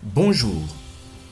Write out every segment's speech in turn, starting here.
Bonjour.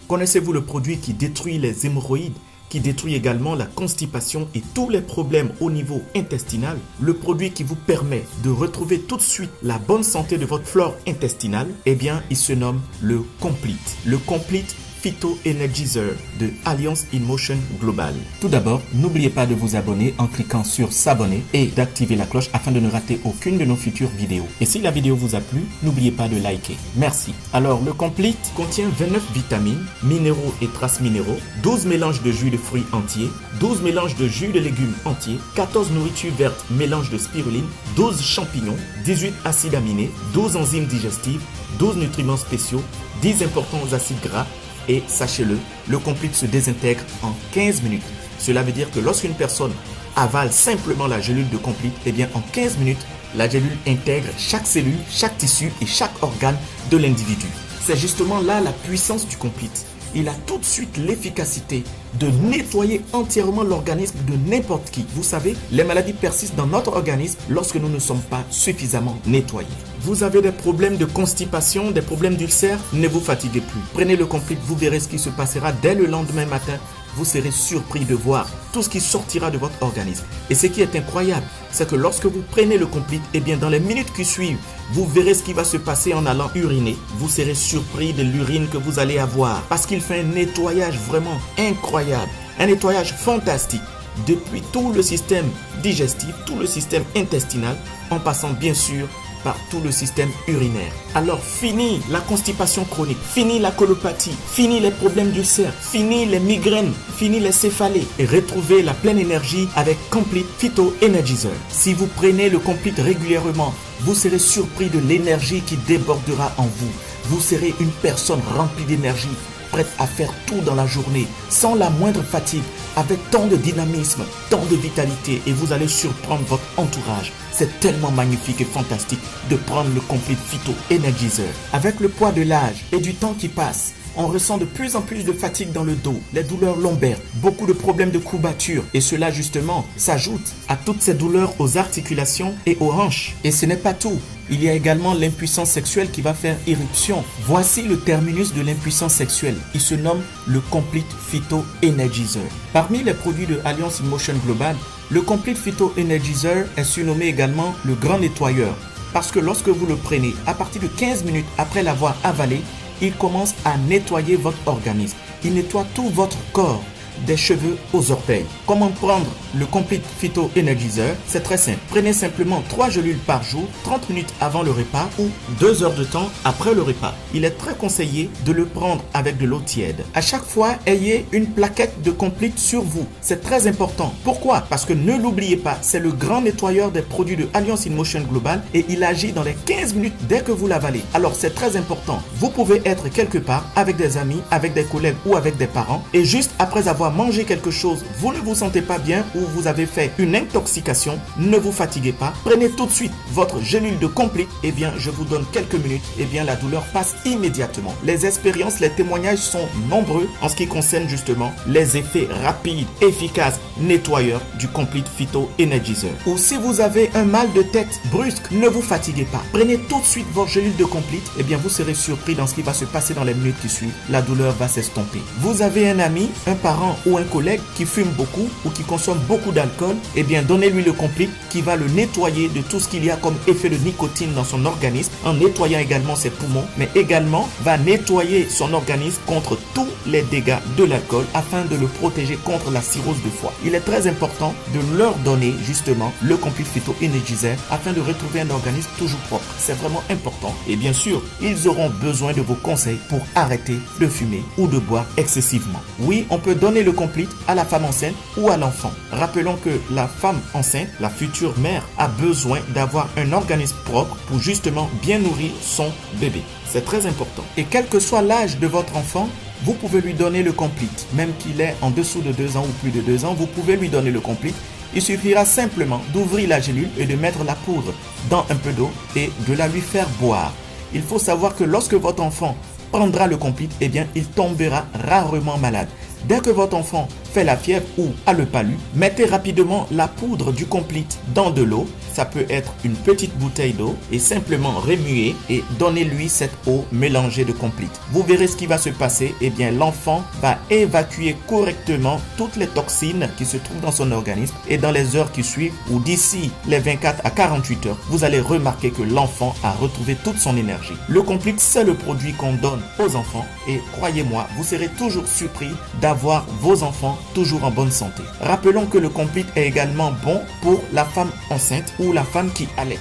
Connaissez-vous le produit qui détruit les hémorroïdes, qui détruit également la constipation et tous les problèmes au niveau intestinal? Le produit qui vous permet de retrouver tout de suite la bonne santé de votre flore intestinale, eh bien, il se nomme le Complete. Le Complete Phyto Energizer de Alliance in Motion Global. Tout d'abord, n'oubliez pas de vous abonner en cliquant sur s'abonner et d'activer la cloche afin de ne rater aucune de nos futures vidéos. Et si la vidéo vous a plu, n'oubliez pas de liker. Merci. Alors, le Complete contient 29 vitamines, minéraux et traces minéraux, 12 mélanges de jus de fruits entiers, 12 mélanges de jus de légumes entiers, 14 nourritures vertes mélanges de spiruline, 12 champignons, 18 acides aminés, 12 enzymes digestives, 12 nutriments spéciaux, 10 importants acides gras. Et sachez-le, le Complete se désintègre en 15 minutes. Cela veut dire que lorsqu'une personne avale simplement la gélule de Complete, eh bien en 15 minutes, la gélule intègre chaque cellule, chaque tissu et chaque organe de l'individu. C'est justement là la puissance du Complete. Il a tout de suite l'efficacité de nettoyer entièrement l'organisme de n'importe qui. Vous savez, les maladies persistent dans notre organisme lorsque nous ne sommes pas suffisamment nettoyés. Vous avez des problèmes de constipation, des problèmes d'ulcères, ne vous fatiguez plus. Prenez le Complete, vous verrez ce qui se passera dès le lendemain matin. Vous serez surpris de voir tout ce qui sortira de votre organisme. Et ce qui est incroyable, c'est que lorsque vous prenez le Complete, eh bien dans les minutes qui suivent, vous verrez ce qui va se passer en allant uriner. Vous serez surpris de l'urine que vous allez avoir parce qu'il fait un nettoyage vraiment incroyable, un nettoyage fantastique depuis tout le système digestif, tout le système intestinal, en passant bien sûr par tout le système urinaire. Alors fini la constipation chronique, fini la colopathie, fini les problèmes d'ulcères, fini les migraines, fini les céphalées et retrouvez la pleine énergie avec Complete Phyto Energizer. Si vous prenez le Complete régulièrement, vous serez surpris de l'énergie qui débordera en vous. Vous serez une personne remplie d'énergie, prête à faire tout dans la journée, sans la moindre fatigue, avec tant de dynamisme, tant de vitalité, et vous allez surprendre votre entourage. C'est tellement magnifique et fantastique de prendre le Complete Phyto Energizer. Avec le poids de l'âge et du temps qui passe, on ressent de plus en plus de fatigue dans le dos, les douleurs lombaires, beaucoup de problèmes de courbature. Et cela justement s'ajoute à toutes ces douleurs aux articulations et aux hanches. Et ce n'est pas tout. Il y a également l'impuissance sexuelle qui va faire irruption. Voici le terminus de l'impuissance sexuelle. Il se nomme le Complete Phyto Energizer. Parmi les produits de Alliance in Motion Global, le Complete Phyto Energizer est surnommé également le grand nettoyeur. Parce que lorsque vous le prenez, à partir de 15 minutes après l'avoir avalé, il commence à nettoyer votre organisme. Il nettoie tout votre corps, des cheveux aux orteils. Comment prendre le Complete Phyto Energizer? C'est très simple. Prenez simplement 3 gélules par jour, 30 minutes avant le repas ou 2 heures de temps après le repas. Il est très conseillé de le prendre avec de l'eau tiède. À chaque fois, ayez une plaquette de Complete sur vous. C'est très important. Pourquoi? Parce que ne l'oubliez pas, c'est le grand nettoyeur des produits de Alliance in Motion Global et il agit dans les 15 minutes dès que vous l'avalez. Alors c'est très important. Vous pouvez être quelque part avec des amis, avec des collègues ou avec des parents et juste après avoir mangé quelque chose, vous ne vous sentez pas bien ou vous avez fait une intoxication, ne vous fatiguez pas. Prenez tout de suite votre gélule de Complete. Eh bien, je vous donne quelques minutes. Eh bien, la douleur passe immédiatement. Les expériences, les témoignages sont nombreux en ce qui concerne justement les effets rapides, efficaces, nettoyeurs du Complete Phyto Energizer. Ou si vous avez un mal de tête brusque, ne vous fatiguez pas. Prenez tout de suite votre gélule de Complete. Eh bien, vous serez surpris dans ce qui va se passer dans les minutes qui suivent. La douleur va s'estomper. Vous avez un ami, un parent ou un collègue qui fume beaucoup ou qui consomme beaucoup d'alcool, eh bien donnez-lui le Complete qui va le nettoyer de tout ce qu'il y a comme effet de nicotine dans son organisme, en nettoyant également ses poumons, mais également va nettoyer son organisme contre tous les dégâts de l'alcool afin de le protéger contre la cirrhose de foie. Il est très important de leur donner justement le Complete Phyto Energizer afin de retrouver un organisme toujours propre. C'est vraiment important. Et bien sûr, ils auront besoin de vos conseils pour arrêter de fumer ou de boire excessivement. Oui, on peut donner le Complete à la femme enceinte ou à l'enfant. Rappelons que la femme enceinte, la future mère, a besoin d'avoir un organisme propre pour justement bien nourrir son bébé. C'est très important. Et quel que soit l'âge de votre enfant, vous pouvez lui donner le Complete. Même qu'il est en dessous de 2 ans ou plus de 2 ans, vous pouvez lui donner le Complete. Il suffira simplement d'ouvrir la gélule et de mettre la poudre dans un peu d'eau et de la lui faire boire. Il faut savoir que lorsque votre enfant prendra le Complete, eh bien, il tombera rarement malade. Dès que votre enfant fait la fièvre ou a le palu, mettez rapidement la poudre du Complete dans de l'eau. Ça peut être une petite bouteille d'eau et simplement remuer et donnez-lui cette eau mélangée de Complete. Vous verrez ce qui va se passer. Eh bien, l'enfant va évacuer correctement toutes les toxines qui se trouvent dans son organisme et dans les heures qui suivent ou d'ici les 24 à 48 heures, vous allez remarquer que l'enfant a retrouvé toute son énergie. Le Complete, c'est le produit qu'on donne aux enfants et croyez-moi, vous serez toujours surpris d'avoir vos enfants toujours en bonne santé. Rappelons que le Complete est également bon pour la femme enceinte ou la femme qui allaite.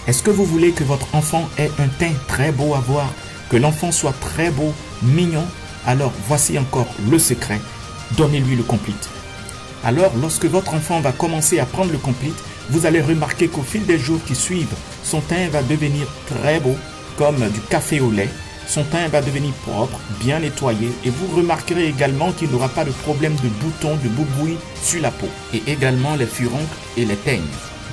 Est-ce que vous voulez que votre enfant ait un teint très beau à voir, que l'enfant soit très beau, mignon? Alors voici encore le secret, donnez-lui le Complete. Alors lorsque votre enfant va commencer à prendre le Complete, vous allez remarquer qu'au fil des jours qui suivent, son teint va devenir très beau, comme du café au lait. Son teint va devenir propre, bien nettoyé et vous remarquerez également qu'il n'aura pas de problème de boutons, de boubouilles sur la peau et également les furoncles et les teignes.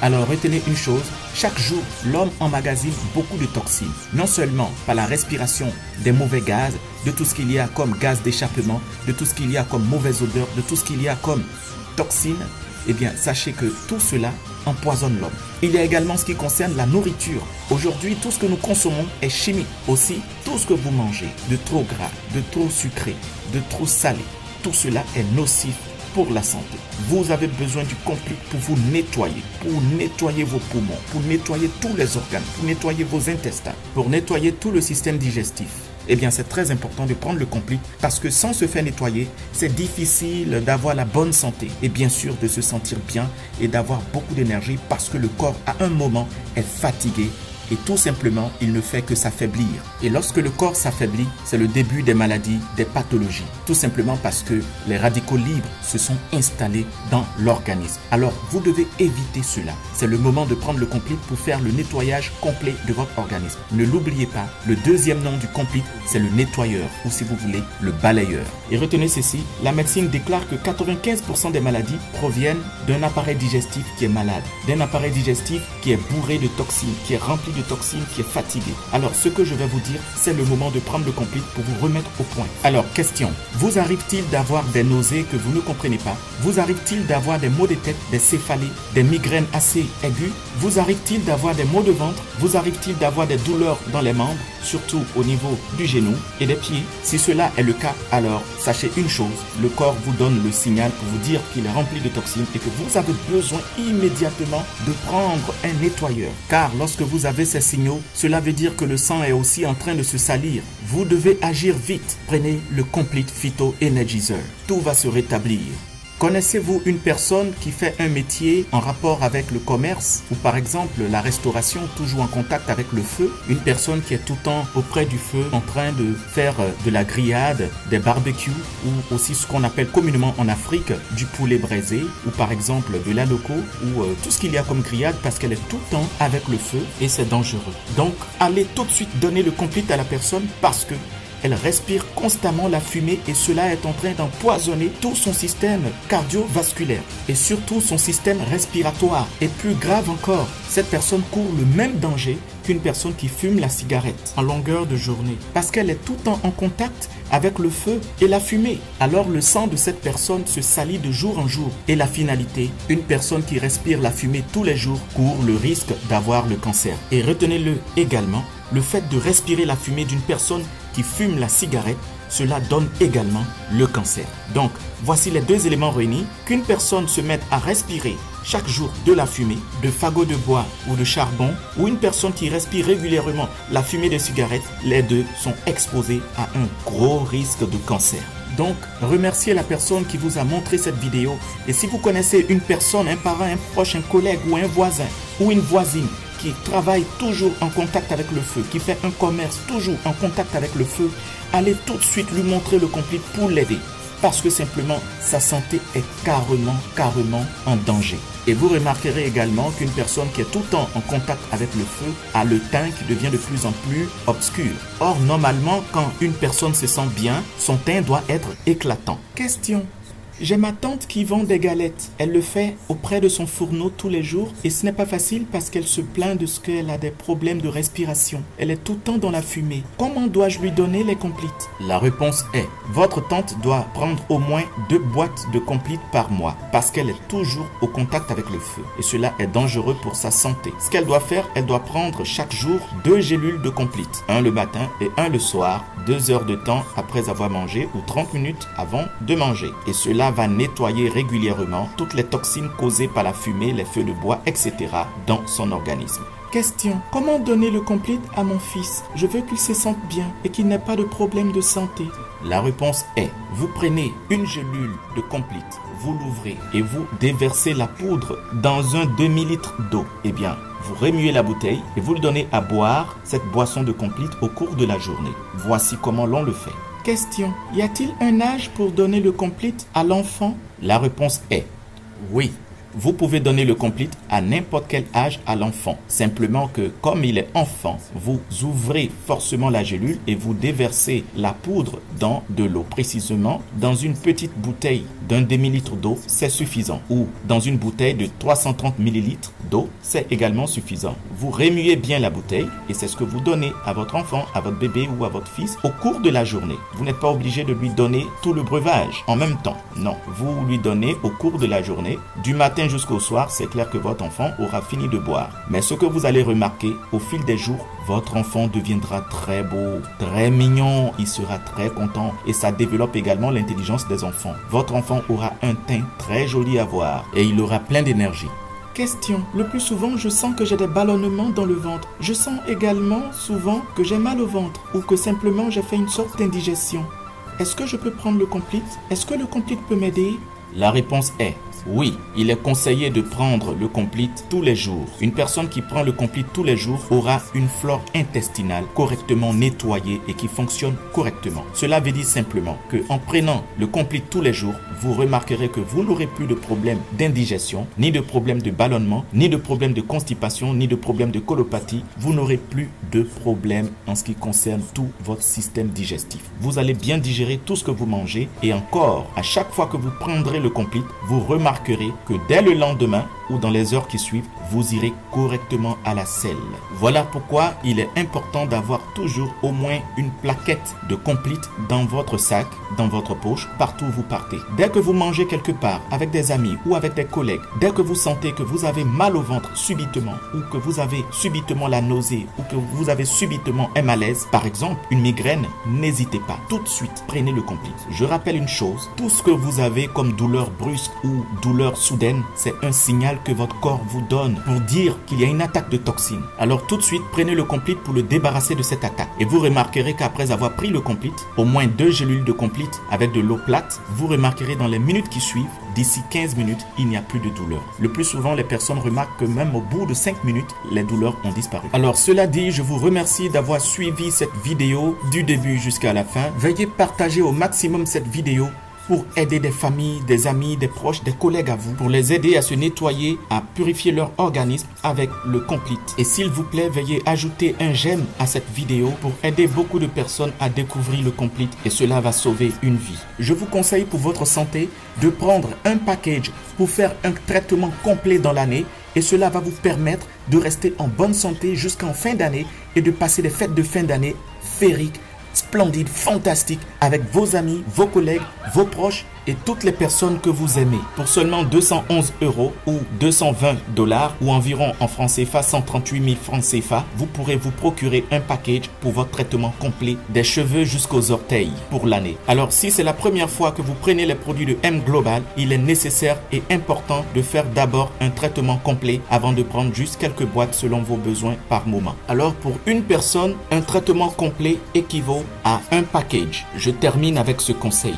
Alors retenez une chose, chaque jour l'homme emmagasine beaucoup de toxines, non seulement par la respiration des mauvais gaz, de tout ce qu'il y a comme gaz d'échappement, de tout ce qu'il y a comme mauvaise odeur, de tout ce qu'il y a comme toxines. Eh bien, sachez que tout cela empoisonne l'homme. Il y a également ce qui concerne la nourriture. Aujourd'hui, tout ce que nous consommons est chimique. Aussi, tout ce que vous mangez, de trop gras, de trop sucré, de trop salé, tout cela est nocif pour la santé. Vous avez besoin du Complete pour vous nettoyer, pour nettoyer vos poumons, pour nettoyer tous les organes, pour nettoyer vos intestins, pour nettoyer tout le système digestif. Eh bien, c'est très important de prendre le Complete parce que sans se faire nettoyer, c'est difficile d'avoir la bonne santé et bien sûr de se sentir bien et d'avoir beaucoup d'énergie parce que le corps, à un moment, est fatigué et tout simplement, il ne fait que s'affaiblir. Et lorsque le corps s'affaiblit, c'est le début des maladies, des pathologies. Tout simplement parce que les radicaux libres se sont installés dans l'organisme. Alors, vous devez éviter cela. C'est le moment de prendre le Complete pour faire le nettoyage complet de votre organisme. Ne l'oubliez pas, le deuxième nom du Complete, c'est le nettoyeur ou si vous voulez, le balayeur. Et retenez ceci, la médecine déclare que 95% des maladies proviennent d'un appareil digestif qui est malade, d'un appareil digestif qui est bourré de toxines, qui est rempli de toxines, qui est fatigué. Alors ce que je vais vous dire, c'est le moment de prendre le Complete pour vous remettre au point. Alors question, vous arrive-t-il d'avoir des nausées que vous ne comprenez pas? Vous arrive-t-il d'avoir des maux de tête, des céphalées, des migraines assez aiguës? Vous arrive-t-il d'avoir des maux de ventre? Vous arrive-t-il d'avoir des douleurs dans les membres, surtout au niveau du genou et des pieds? Si cela est le cas, alors sachez une chose, le corps vous donne le signal pour vous dire qu'il est rempli de toxines et que vous avez besoin immédiatement de prendre un nettoyeur. Car lorsque vous avez ces signaux, cela veut dire que le sang est aussi en train de se salir. Vous devez agir vite. Prenez le Complete Phyto Energizer. Tout va se rétablir. Connaissez-vous une personne qui fait un métier en rapport avec le commerce ou par exemple la restauration, toujours en contact avec le feu? Une personne qui est tout le temps auprès du feu en train de faire de la grillade, des barbecues ou aussi ce qu'on appelle communément en Afrique du poulet braisé ou par exemple de la loco ou tout ce qu'il y a comme grillade parce qu'elle est tout le temps avec le feu et c'est dangereux. Donc allez tout de suite donner le Complete à la personne parce que elle respire constamment la fumée et cela est en train d'empoisonner tout son système cardiovasculaire et surtout son système respiratoire. Et plus grave encore, cette personne court le même danger qu'une personne qui fume la cigarette en longueur de journée parce qu'elle est tout le temps en contact avec le feu et la fumée. Alors le sang de cette personne se salit de jour en jour et la finalité, une personne qui respire la fumée tous les jours court le risque d'avoir le cancer. Et retenez-le également, le fait de respirer la fumée d'une personne qui fume la cigarette, cela donne également le cancer. Donc, voici les deux éléments réunis. Qu'une personne se mette à respirer chaque jour de la fumée, de fagots de bois ou de charbon, ou une personne qui respire régulièrement la fumée des cigarettes, les deux sont exposés à un gros risque de cancer. Donc, remerciez la personne qui vous a montré cette vidéo. Et si vous connaissez une personne, un parent, un proche, un collègue ou un voisin ou une voisine qui travaille toujours en contact avec le feu, qui fait un commerce toujours en contact avec le feu, allez tout de suite lui montrer le Complete pour l'aider. Parce que simplement, sa santé est carrément en danger. Et vous remarquerez également qu'une personne qui est tout le temps en contact avec le feu a le teint qui devient de plus en plus obscur. Or, normalement, quand une personne se sent bien, son teint doit être éclatant. Question. J'ai ma tante qui vend des galettes. Elle le fait auprès de son fourneau tous les jours et ce n'est pas facile parce qu'elle se plaint de ce qu'elle a des problèmes de respiration. Elle est tout le temps dans la fumée. Comment dois-je lui donner les Complete? La réponse est, votre tante doit prendre au moins 2 boîtes de Complete par mois parce qu'elle est toujours au contact avec le feu et cela est dangereux pour sa santé. Ce qu'elle doit faire, elle doit prendre chaque jour 2 gélules de Complete, un le matin et un le soir, 2 heures de temps après avoir mangé ou 30 minutes avant de manger. Et cela va nettoyer régulièrement toutes les toxines causées par la fumée, les feux de bois, etc. dans son organisme. Question. Comment donner le Complete à mon fils? Je veux qu'il se sente bien et qu'il n'ait pas de problème de santé. La réponse est, vous prenez une gélule de Complete, vous l'ouvrez et vous déversez la poudre dans un demi-litre d'eau. Eh bien, vous remuez la bouteille et vous lui donnez à boire cette boisson de Complete au cours de la journée. Voici comment l'on le fait. Question. Y a-t-il un âge pour donner le Complete à l'enfant? La réponse est oui. Vous pouvez donner le Complete à n'importe quel âge à l'enfant. Simplement que comme il est enfant, vous ouvrez forcément la gélule et vous déversez la poudre dans de l'eau. Précisément, dans une petite bouteille d'un demi-litre d'eau, c'est suffisant. Ou dans une bouteille de 330 ml d'eau, c'est également suffisant. Vous remuez bien la bouteille et c'est ce que vous donnez à votre enfant, à votre bébé ou à votre fils au cours de la journée. Vous n'êtes pas obligé de lui donner tout le breuvage en même temps. Non, vous lui donnez au cours de la journée, du matin jusqu'au soir, c'est clair que votre enfant aura fini de boire. Mais ce que vous allez remarquer, au fil des jours, votre enfant deviendra très beau, très mignon, il sera très content et ça développe également l'intelligence des enfants. Votre enfant aura un teint très joli à voir et il aura plein d'énergie. Question. Le plus souvent, je sens que j'ai des ballonnements dans le ventre. Je sens également souvent que j'ai mal au ventre ou que simplement j'ai fait une sorte d'indigestion. Est-ce que je peux prendre le Complete? Est-ce que le Complete peut m'aider? La réponse est oui, il est conseillé de prendre le Complete tous les jours. Une personne qui prend le Complete tous les jours aura une flore intestinale correctement nettoyée et qui fonctionne correctement. Cela veut dire simplement que en prenant le Complete tous les jours, vous remarquerez que vous n'aurez plus de problème d'indigestion, ni de problème de ballonnement, ni de problème de constipation, ni de problème de colopathie. Vous n'aurez plus de problème en ce qui concerne tout votre système digestif. Vous allez bien digérer tout ce que vous mangez et encore, à chaque fois que vous prendrez le Complete, vous remarquerez que dès le lendemain ou dans les heures qui suivent, vous irez correctement à la selle. Voilà pourquoi il est important d'avoir toujours au moins une plaquette de Complete dans votre sac, dans votre poche, partout où vous partez. Dès que vous mangez quelque part avec des amis ou avec des collègues, dès que vous sentez que vous avez mal au ventre subitement ou que vous avez subitement la nausée ou que vous avez subitement un malaise, par exemple une migraine, n'hésitez pas. Tout de suite, prenez le Complete. Je rappelle une chose, tout ce que vous avez comme douleur brusque ou douleur soudaine, c'est un signal que votre corps vous donne pour dire qu'il y a une attaque de toxines. Alors tout de suite, prenez le Complete pour le débarrasser de cette attaque. Et vous remarquerez qu'après avoir pris le Complete, au moins 2 gélules de Complete avec de l'eau plate, vous remarquerez dans les minutes qui suivent, d'ici 15 minutes, il n'y a plus de douleur. Le plus souvent, les personnes remarquent que même au bout de 5 minutes, les douleurs ont disparu. Alors cela dit, je vous remercie d'avoir suivi cette vidéo du début jusqu'à la fin. Veuillez partager au maximum cette vidéo pour aider des familles, des amis, des proches, des collègues à vous, pour les aider à se nettoyer, à purifier leur organisme avec le Complete. Et s'il vous plaît, veuillez ajouter un j'aime à cette vidéo pour aider beaucoup de personnes à découvrir le Complete et cela va sauver une vie. Je vous conseille pour votre santé de prendre un package pour faire un traitement complet dans l'année et cela va vous permettre de rester en bonne santé jusqu'en fin d'année et de passer des fêtes de fin d'année féeriques, splendide, fantastique avec vos amis, vos collègues, vos proches et toutes les personnes que vous aimez. Pour seulement 211 € ou 220 $ ou environ en francs CFA 138 000 francs CFA, vous pourrez vous procurer un package pour votre traitement complet des cheveux jusqu'aux orteils pour l'année. Alors si c'est la première fois que vous prenez les produits de M Global, il est nécessaire et important de faire d'abord un traitement complet avant de prendre juste quelques boîtes selon vos besoins par moment. Alors pour une personne, un traitement complet équivaut à un package. Je termine avec ce conseil.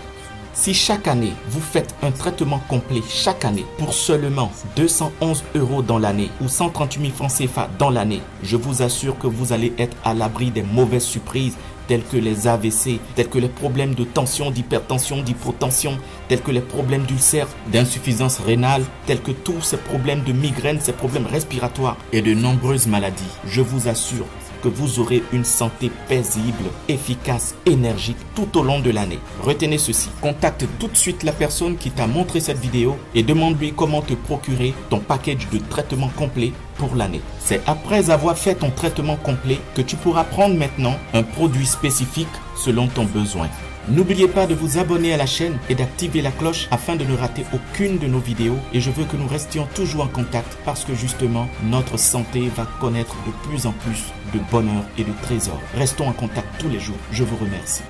Si chaque année, vous faites un traitement complet chaque année pour seulement 211 € dans l'année ou 138 000 francs CFA dans l'année, je vous assure que vous allez être à l'abri des mauvaises surprises tels que les AVC, tels que les problèmes de tension, d'hypertension, d'hypotension, tels que les problèmes d'ulcères, d'insuffisance rénale, tels que tous ces problèmes de migraine, ces problèmes respiratoires et de nombreuses maladies. Je vous assure que vous aurez une santé paisible, efficace, énergique tout au long de l'année. Retenez ceci, contacte tout de suite la personne qui t'a montré cette vidéo et demande-lui comment te procurer ton package de traitement complet pour l'année. C'est après avoir fait ton traitement complet que tu pourras prendre maintenant un produit spécifique selon ton besoin. N'oubliez pas de vous abonner à la chaîne et d'activer la cloche afin de ne rater aucune de nos vidéos, et je veux que nous restions toujours en contact parce que justement notre santé va connaître de plus en plus de bonheur et de trésors. Restons en contact tous les jours. Je vous remercie.